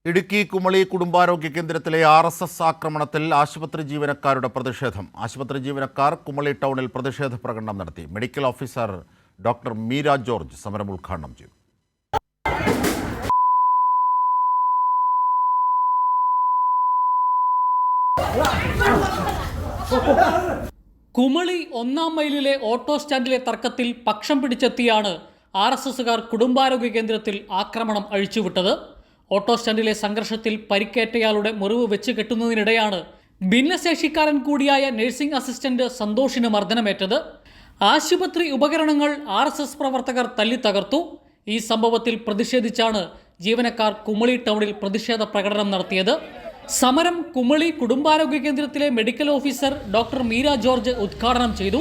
ഇടുക്കി കുമളി കുടുംബാരോഗ്യ കേന്ദ്രത്തിലെ RSS ആക്രമണത്തിൽ ആശുപത്രി ജീവനക്കാരുടെ പ്രതിഷേധം. ആശുപത്രി ജീവനക്കാർ കുമളി ടൗണിൽ പ്രതിഷേധ പ്രകടനം നടത്തി. Medical officer doctor Meera George സമരം ഉദ്ഘാടനം ചെയ്തു. കുമളി 1-ാം മൈലിലെ ഓട്ടോ സ്റ്റാൻഡിലെ തർക്കത്തിൽ പക്ഷം പിടിച്ചെത്തിയാണ് RSSകാർ കുടുംബാരോഗ്യ കേന്ദ്രത്തിൽ ആക്രമണം അഴിച്ചുവിട്ടത്. ഓട്ടോ സ്റ്റാൻഡിലെ സംഘർഷത്തിൽ പരിക്കേറ്റയാളുടെ മുറിവ് വെച്ച് കെട്ടുന്നതിനിടെയാണ് ഭിന്നശേഷിക്കാരൻ കൂടിയായ നഴ്സിംഗ് അസിസ്റ്റന്റ് സന്തോഷിന് മർദ്ദനമേറ്റത്. ആശുപത്രി ഉപകരണങ്ങൾ RSS പ്രവർത്തകർ തല്ലിത്തകർത്തു. ഈ സംഭവത്തിൽ പ്രതിഷേധിച്ചാണ് ജീവനക്കാർ കുമളി ടൗണിൽ പ്രതിഷേധ പ്രകടനം നടത്തിയത്. സമരം കുമളി കുടുംബാരോഗ്യ കേന്ദ്രത്തിലെ medical officer doctor Meera George ഉദ്ഘാടനം ചെയ്തു.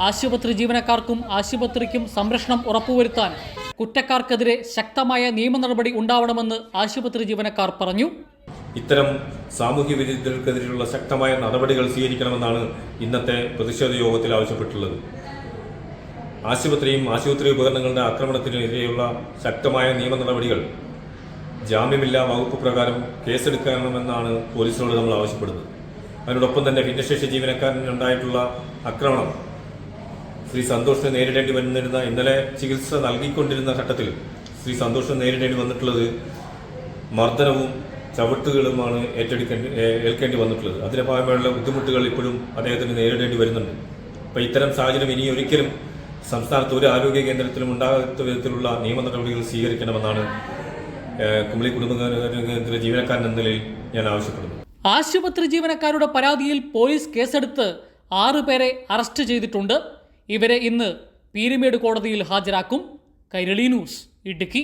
ആശുപത്രി ജീവനക്കാർക്കും ആശുപത്രിക്കും സംരക്ഷണം ഉറപ്പുവരുത്താൻ കുറ്റക്കാർക്കെതിരെ ശക്തമായ നിയമ നടപടി ഉണ്ടാവണമെന്ന് ആശുപത്രി ജീവനക്കാർ പറഞ്ഞു. ഇത്തരം സാമൂഹ്യ വിരുദ്ധർക്കെതിരെയുള്ള ശക്തമായ നടപടികൾ സ്വീകരിക്കണമെന്നാണ് ഇന്നത്തെ പ്രതിഷേധ യോഗത്തിൽ ആവശ്യപ്പെട്ടുള്ളത്. ആശുപത്രിയും ആശുപത്രി ഉപകരണങ്ങളുടെ ആക്രമണത്തിനെതിരെയുള്ള ശക്തമായ നിയമ നടപടികൾ ജാമ്യമില്ലാ വകുപ്പ് പ്രകാരം കേസെടുക്കണമെന്നാണ് പോലീസിനോട് നമ്മൾ ആവശ്യപ്പെടുന്നത്. അതിനോടൊപ്പം തന്നെ ഭിന്നശേഷി ജീവനക്കാരനുണ്ടായിട്ടുള്ള ആക്രമണം ശ്രീ സന്തോഷിന് നേരിടേണ്ടി വന്നിരുന്ന ഇന്നലെ ചികിത്സ നൽകിക്കൊണ്ടിരുന്ന ഘട്ടത്തിൽ ശ്രീ സന്തോഷിന് നേരിടേണ്ടി വന്നിട്ടുള്ളത് മർദ്ദനവും ചവിട്ടുകളുമാണ് ഏൽക്കേണ്ടി വന്നിട്ടുള്ളത്. അതിന്റെ ഭാഗമായുള്ള ബുദ്ധിമുട്ടുകൾ ഇപ്പോഴും അദ്ദേഹത്തിന് നേരിടേണ്ടി വരുന്നുണ്ട്. അപ്പോൾ ഇത്തരം സാഹചര്യം ഇനി ഒരിക്കലും സംസ്ഥാനത്ത് ഒരു ആരോഗ്യ കേന്ദ്രത്തിലും ഉണ്ടാകാത്ത വിധത്തിലുള്ള നിയമ നടപടികൾ സ്വീകരിക്കണമെന്നാണ് കുമളി കുടുംബാരോഗ്യ കേന്ദ്ര ജീവനക്കാരൻ എന്ന നിലയിൽ ഞാൻ ആവശ്യപ്പെടുന്നു. ആശുപത്രി ജീവനക്കാരുടെ പരാതിയിൽ പോലീസ് കേസെടുത്ത് 6 പേരെ അറസ്റ്റ് ചെയ്തിട്ടുണ്ട്. ഇവരെ ഇന്ന് പീരുമേട് കോടതിയിൽ ഹാജരാക്കും. കൈരളി ന്യൂസ്, ഇടുക്കി.